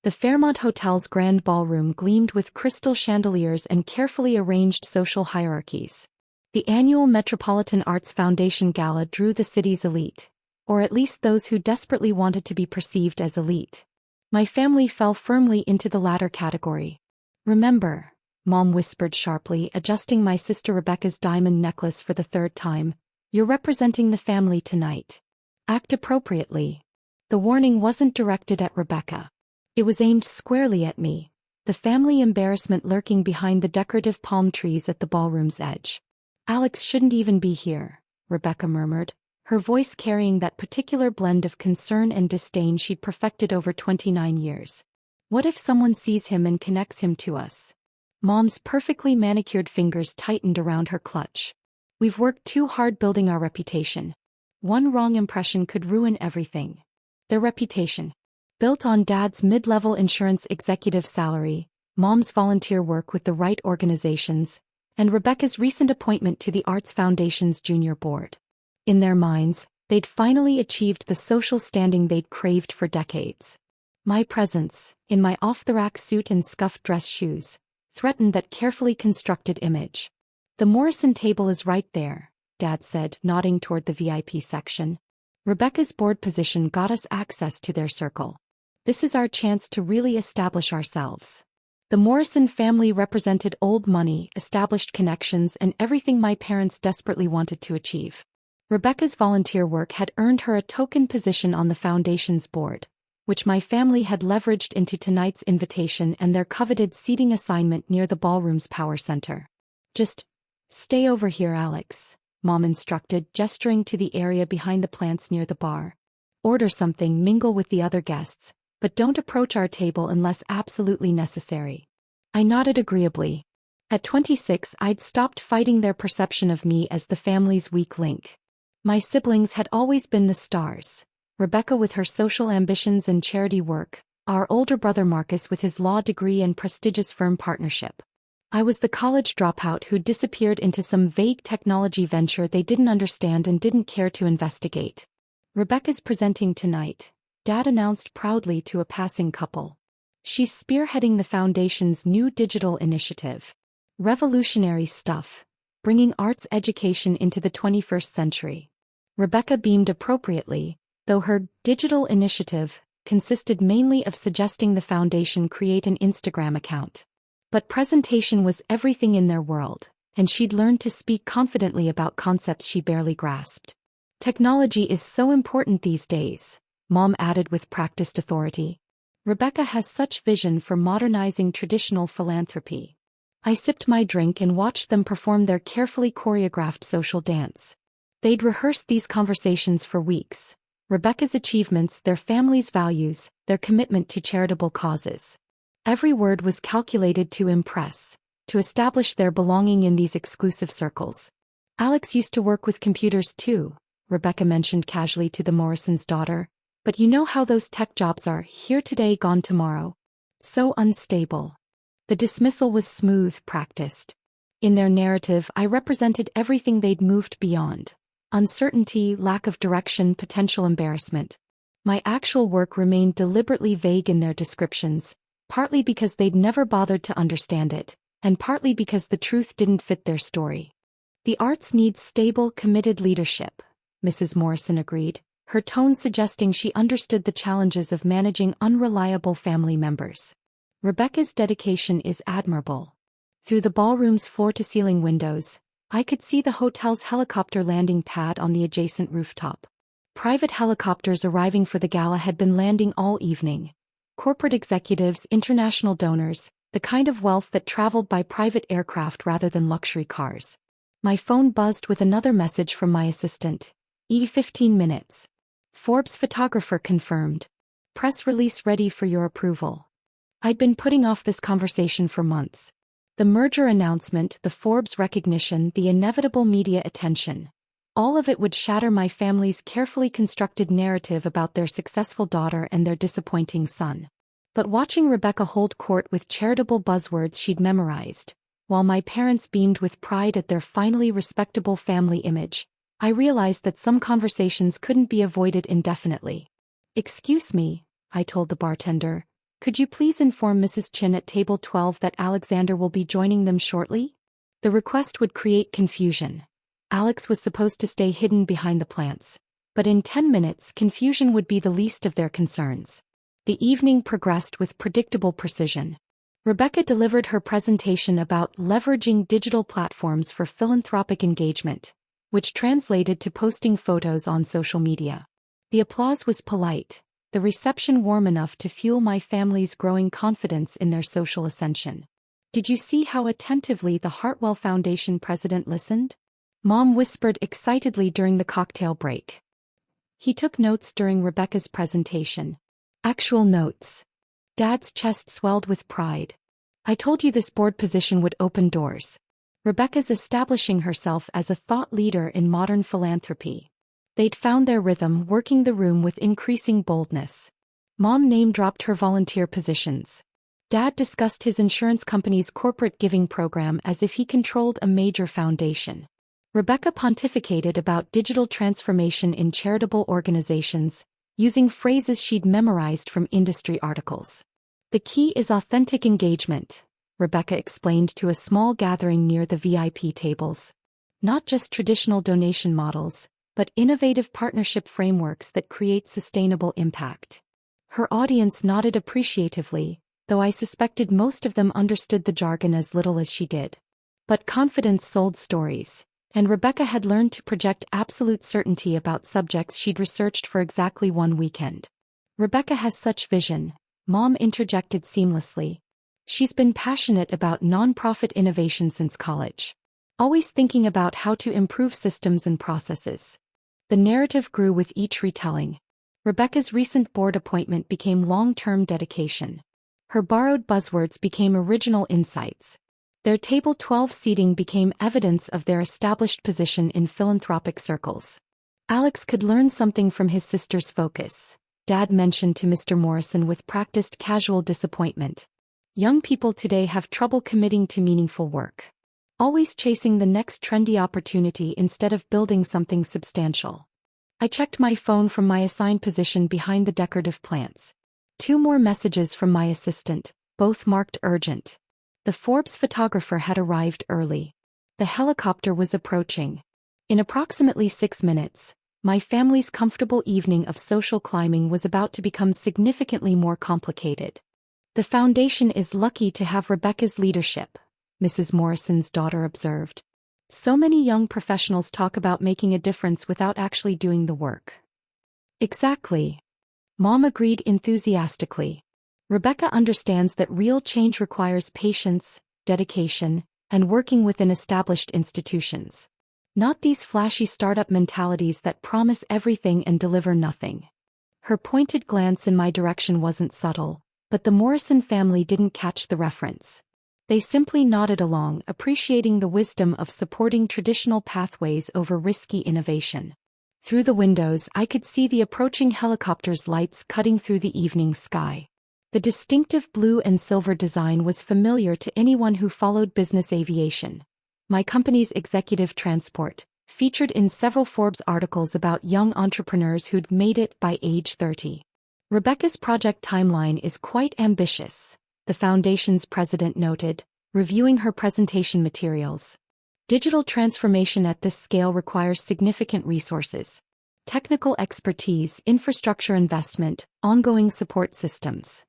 The Fairmont Hotel's grand ballroom gleamed with crystal chandeliers and carefully arranged social hierarchies. The annual Metropolitan Arts Foundation Gala drew the city's elite, or at least those who desperately wanted to be perceived as elite. My family fell firmly into the latter category. "Remember," Mom whispered sharply, adjusting my sister Rebecca's diamond necklace for the third time, "you're representing the family tonight. Act appropriately." The warning wasn't directed at Rebecca. It was aimed squarely at me, the family embarrassment lurking behind the decorative palm trees at the ballroom's edge. "Alex shouldn't even be here," Rebecca murmured, her voice carrying that particular blend of concern and disdain she'd perfected over 29 years. "What if someone sees him and connects him to us?" Mom's perfectly manicured fingers tightened around her clutch. "We've worked too hard building our reputation. One wrong impression could ruin everything." Their reputation. Built on Dad's mid-level insurance executive salary, Mom's volunteer work with the right organizations, and Rebecca's recent appointment to the Arts Foundation's junior board. In their minds, they'd finally achieved the social standing they'd craved for decades. My presence, in my off-the-rack suit and scuffed dress shoes, threatened that carefully constructed image. "The Morrison table is right there," Dad said, nodding toward the VIP section. "Rebecca's board position got us access to their circle. This is our chance to really establish ourselves." The Morrison family represented old money, established connections, and everything my parents desperately wanted to achieve. Rebecca's volunteer work had earned her a token position on the foundation's board, which my family had leveraged into tonight's invitation and their coveted seating assignment near the ballroom's power center. "Just stay over here, Alex," Mom instructed, gesturing to the area behind the plants near the bar. "Order something, mingle with the other guests, but don't approach our table unless absolutely necessary." I nodded agreeably. At 26, I'd stopped fighting their perception of me as the family's weak link. My siblings had always been the stars. Rebecca with her social ambitions and charity work, our older brother Marcus with his law degree and prestigious firm partnership. I was the college dropout who disappeared into some vague technology venture they didn't understand and didn't care to investigate. "Rebecca's presenting tonight," Dad announced proudly to a passing couple. "She's spearheading the foundation's new digital initiative. Revolutionary stuff, bringing arts education into the 21st century." Rebecca beamed appropriately, though her digital initiative consisted mainly of suggesting the foundation create an Instagram account. But presentation was everything in their world, and she'd learned to speak confidently about concepts she barely grasped. "Technology is so important these days," Mom added with practiced authority. "Rebecca has such vision for modernizing traditional philanthropy." I sipped my drink and watched them perform their carefully choreographed social dance. They'd rehearsed these conversations for weeks. Rebecca's achievements, their family's values, their commitment to charitable causes. Every word was calculated to impress, to establish their belonging in these exclusive circles. "Alex used to work with computers too," Rebecca mentioned casually to the Morrisons' daughter. "But you know how those tech jobs are, here today, gone tomorrow. So unstable." The dismissal was smooth, practiced. In their narrative, I represented everything they'd moved beyond. Uncertainty, lack of direction, potential embarrassment. My actual work remained deliberately vague in their descriptions, partly because they'd never bothered to understand it, and partly because the truth didn't fit their story. "The arts needs stable, committed leadership," Mrs. Morrison agreed, her tone suggesting she understood the challenges of managing unreliable family members. "Rebecca's dedication is admirable." Through the ballroom's floor-to-ceiling windows, I could see the hotel's helicopter landing pad on the adjacent rooftop. Private helicopters arriving for the gala had been landing all evening. Corporate executives, international donors, the kind of wealth that traveled by private aircraft rather than luxury cars. My phone buzzed with another message from my assistant. 15 minutes. Forbes photographer confirmed. Press release ready for your approval." I'd been putting off this conversation for months. The merger announcement, the Forbes recognition, the inevitable media attention. All of it would shatter my family's carefully constructed narrative about their successful daughter and their disappointing son. But watching Rebecca hold court with charitable buzzwords she'd memorized, while my parents beamed with pride at their finally respectable family image, I realized that some conversations couldn't be avoided indefinitely. "Excuse me," I told the bartender, Could you please inform Mrs. Chin at table 12 that Alexander will be joining them shortly? The request would create confusion. Alex was supposed to stay hidden behind the plants, but in 10 minutes confusion would be the least of their concerns. The evening progressed with predictable precision. Rebecca delivered her presentation about leveraging digital platforms for philanthropic engagement, which translated to posting photos on social media. The applause was polite, the reception warm enough to fuel my family's growing confidence in their social ascension. Did you see how attentively the Hartwell Foundation president listened? Mom whispered excitedly during the cocktail break. He took notes during Rebecca's presentation. Actual notes. Dad's chest swelled with pride. I told you this board position would open doors. Rebecca's establishing herself as a thought leader in modern philanthropy. They'd found their rhythm working the room with increasing boldness. Mom name-dropped her volunteer positions. Dad discussed his insurance company's corporate giving program as if he controlled a major foundation. Rebecca pontificated about digital transformation in charitable organizations, using phrases she'd memorized from industry articles. The key is authentic engagement, Rebecca explained to a small gathering near the VIP tables. Not just traditional donation models, but innovative partnership frameworks that create sustainable impact. Her audience nodded appreciatively, though I suspected most of them understood the jargon as little as she did. But confidence sold stories, and Rebecca had learned to project absolute certainty about subjects she'd researched for exactly one weekend. Rebecca has such vision, Mom interjected seamlessly. She's been passionate about nonprofit innovation since college. Always thinking about how to improve systems and processes. The narrative grew with each retelling. Rebecca's recent board appointment became long-term dedication. Her borrowed buzzwords became original insights. Their table 12 seating became evidence of their established position in philanthropic circles. Alex could learn something from his sister's focus, Dad mentioned to Mr. Morrison with practiced casual disappointment. Young people today have trouble committing to meaningful work. Always chasing the next trendy opportunity instead of building something substantial. I checked my phone from my assigned position behind the decorative plants. 2 more messages from my assistant, both marked urgent. The Forbes photographer had arrived early. The helicopter was approaching. In approximately 6 minutes, my family's comfortable evening of social climbing was about to become significantly more complicated. The foundation is lucky to have Rebecca's leadership, Mrs. Morrison's daughter observed. So many young professionals talk about making a difference without actually doing the work. Exactly. Mom agreed enthusiastically. Rebecca understands that real change requires patience, dedication, and working within established institutions. Not these flashy startup mentalities that promise everything and deliver nothing. Her pointed glance in my direction wasn't subtle, but the Morrison family didn't catch the reference. They simply nodded along, appreciating the wisdom of supporting traditional pathways over risky innovation. Through the windows I could see the approaching helicopter's lights cutting through the evening sky. The distinctive blue and silver design was familiar to anyone who followed business aviation. My company's executive transport, featured in several Forbes articles about young entrepreneurs who'd made it by age 30. Rebecca's project timeline is quite ambitious, the foundation's president noted, reviewing her presentation materials. Digital transformation at this scale requires significant resources. Technical expertise, infrastructure investment, ongoing support systems.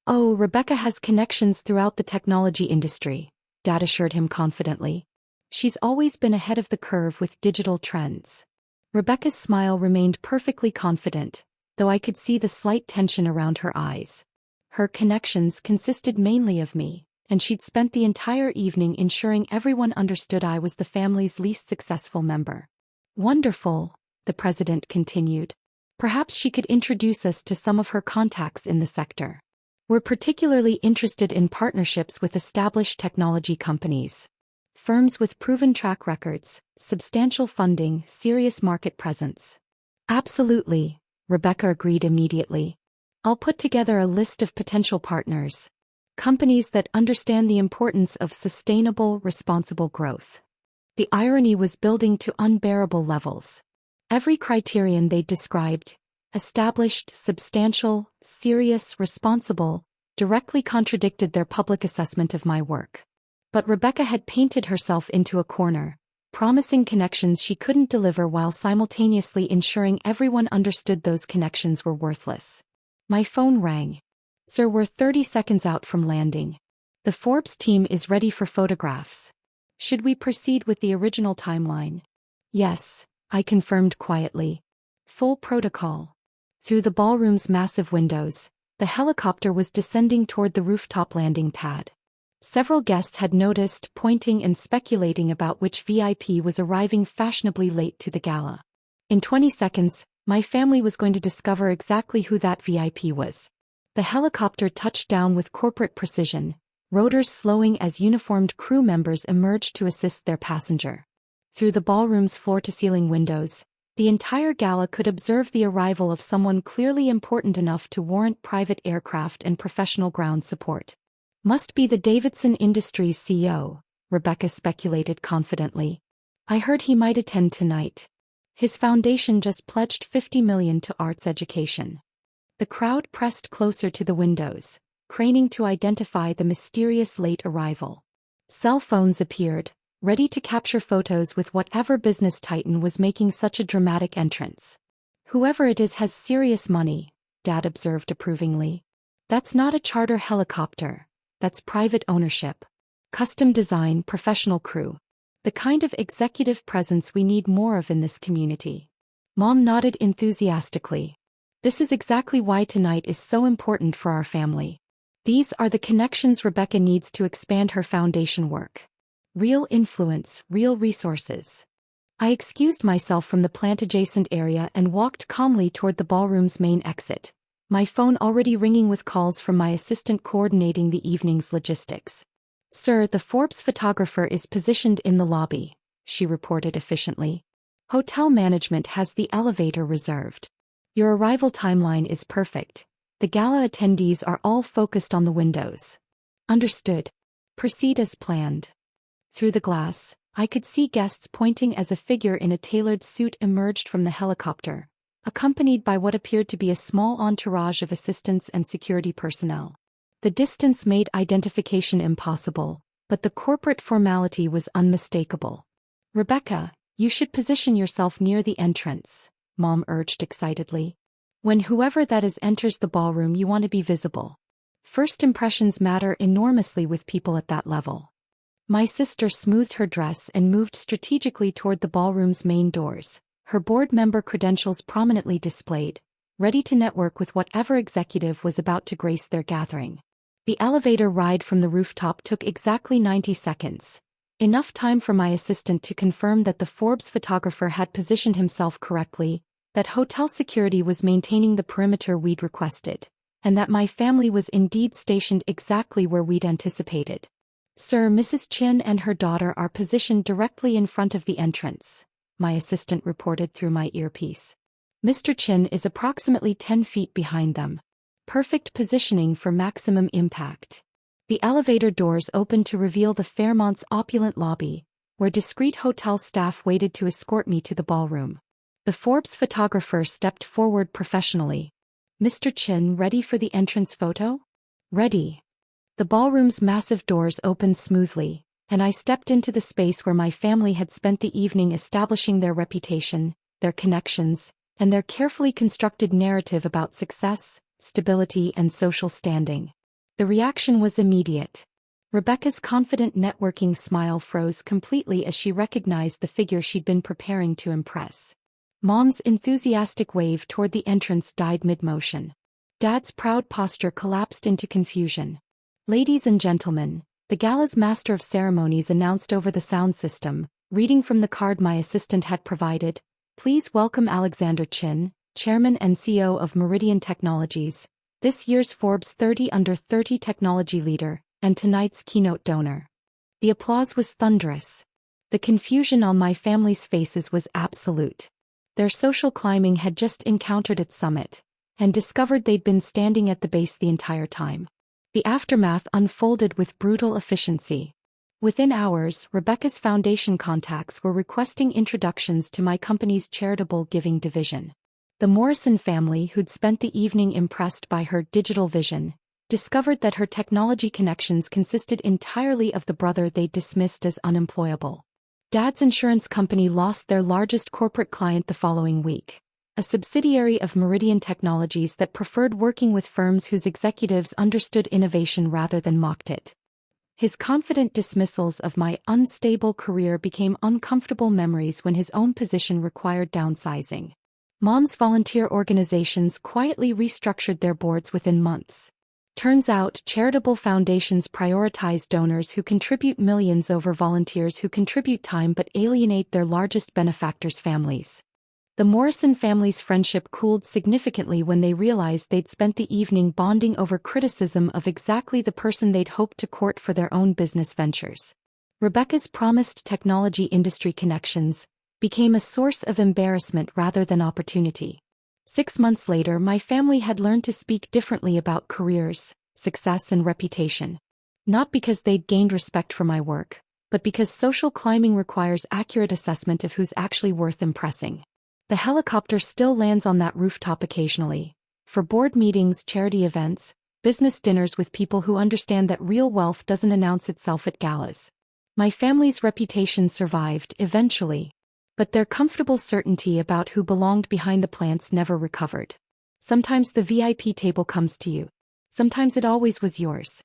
Oh, Rebecca has connections throughout the technology industry, Dad assured him confidently. She's always been ahead of the curve with digital trends. Rebecca's smile remained perfectly confident, though I could see the slight tension around her eyes. Her connections consisted mainly of me, and she'd spent the entire evening ensuring everyone understood I was the family's least successful member. Wonderful, the president continued. Perhaps she could introduce us to some of her contacts in the sector. We're particularly interested in partnerships with established technology companies. Firms with proven track records, substantial funding, serious market presence. Absolutely, Rebecca agreed immediately. I'll put together a list of potential partners. Companies that understand the importance of sustainable, responsible growth. The irony was building to unbearable levels. Every criterion they described, established, substantial, serious, responsible, directly contradicted their public assessment of my work. But Rebecca had painted herself into a corner, promising connections she couldn't deliver while simultaneously ensuring everyone understood those connections were worthless. My phone rang. "Sir, we're 30 seconds out from landing. The Forbes team is ready for photographs. Should we proceed with the original timeline?" "Yes," I confirmed quietly. "Full protocol." Through the ballroom's massive windows, the helicopter was descending toward the rooftop landing pad. Several guests had noticed, pointing and speculating about which VIP was arriving fashionably late to the gala. In 20 seconds, my family was going to discover exactly who that VIP was. The helicopter touched down with corporate precision, rotors slowing as uniformed crew members emerged to assist their passenger. Through the ballroom's floor-to-ceiling windows, the entire gala could observe the arrival of someone clearly important enough to warrant private aircraft and professional ground support. "Must be the Davidson Industries CEO," Rebecca speculated confidently. "I heard he might attend tonight. His foundation just pledged $50 million to arts education." The crowd pressed closer to the windows, craning to identify the mysterious late arrival. Cell phones appeared, ready to capture photos with whatever business titan was making such a dramatic entrance. "Whoever it is has serious money," Dad observed approvingly. "That's not a charter helicopter. That's private ownership. Custom design, professional crew. The kind of executive presence we need more of in this community." Mom nodded enthusiastically. "This is exactly why tonight is so important for our family. These are the connections Rebecca needs to expand her foundation work. Real influence, real resources." I excused myself from the plant-adjacent area and walked calmly toward the ballroom's main exit, my phone already ringing with calls from my assistant coordinating the evening's logistics. "Sir, the Forbes photographer is positioned in the lobby," she reported efficiently. "Hotel management has the elevator reserved. Your arrival timeline is perfect. The gala attendees are all focused on the windows." "Understood. Proceed as planned." Through the glass, I could see guests pointing as a figure in a tailored suit emerged from the helicopter, accompanied by what appeared to be a small entourage of assistants and security personnel. The distance made identification impossible, but the corporate formality was unmistakable. "Rebecca, you should position yourself near the entrance," Mom urged excitedly. "When whoever that is enters the ballroom, you want to be visible. First impressions matter enormously with people at that level." My sister smoothed her dress and moved strategically toward the ballroom's main doors, her board member credentials prominently displayed, ready to network with whatever executive was about to grace their gathering. The elevator ride from the rooftop took exactly 90 seconds, enough time for my assistant to confirm that the Forbes photographer had positioned himself correctly, that hotel security was maintaining the perimeter we'd requested, and that my family was indeed stationed exactly where we'd anticipated. "Sir, Mrs. Chin and her daughter are positioned directly in front of the entrance," my assistant reported through my earpiece. "Mr. Chin is approximately 10 feet behind them. Perfect positioning for maximum impact." The elevator doors opened to reveal the Fairmont's opulent lobby, where discreet hotel staff waited to escort me to the ballroom. The Forbes photographer stepped forward professionally. "Mr. Chin, ready for the entrance photo?" "Ready." The ballroom's massive doors opened smoothly, and I stepped into the space where my family had spent the evening establishing their reputation, their connections, and their carefully constructed narrative about success, stability, and social standing. The reaction was immediate. Rebecca's confident networking smile froze completely as she recognized the figure she'd been preparing to impress. Mom's enthusiastic wave toward the entrance died mid-motion. Dad's proud posture collapsed into confusion. "Ladies and gentlemen," the gala's master of ceremonies announced over the sound system, reading from the card my assistant had provided, "Please welcome Alexander Chin, Chairman and CEO of Meridian Technologies, this year's Forbes 30 Under 30 technology leader, and tonight's keynote donor." The applause was thunderous. The confusion on my family's faces was absolute. Their social climbing had just encountered its summit, and discovered they'd been standing at the base the entire time. The aftermath unfolded with brutal efficiency. Within hours, Rebecca's foundation contacts were requesting introductions to my company's charitable giving division. The Morrison family, who'd spent the evening impressed by her digital vision, discovered that her technology connections consisted entirely of the brother they'd dismissed as unemployable. Dad's insurance company lost their largest corporate client the following week, a subsidiary of Meridian Technologies that preferred working with firms whose executives understood innovation rather than mocked it. His confident dismissals of my unstable career became uncomfortable memories when his own position required downsizing. Mom's volunteer organizations quietly restructured their boards within months. Turns out, charitable foundations prioritize donors who contribute millions over volunteers who contribute time but alienate their largest benefactors' families. The Morrison family's friendship cooled significantly when they realized they'd spent the evening bonding over criticism of exactly the person they'd hoped to court for their own business ventures. Rebecca's promised technology industry connections became a source of embarrassment rather than opportunity. 6 months later, my family had learned to speak differently about careers, success, and reputation. Not because they'd gained respect for my work, but because social climbing requires accurate assessment of who's actually worth impressing. The helicopter still lands on that rooftop occasionally, for board meetings, charity events, business dinners with people who understand that real wealth doesn't announce itself at galas. My family's reputation survived, eventually, but their comfortable certainty about who belonged behind the plants never recovered. Sometimes the VIP table comes to you. Sometimes it always was yours.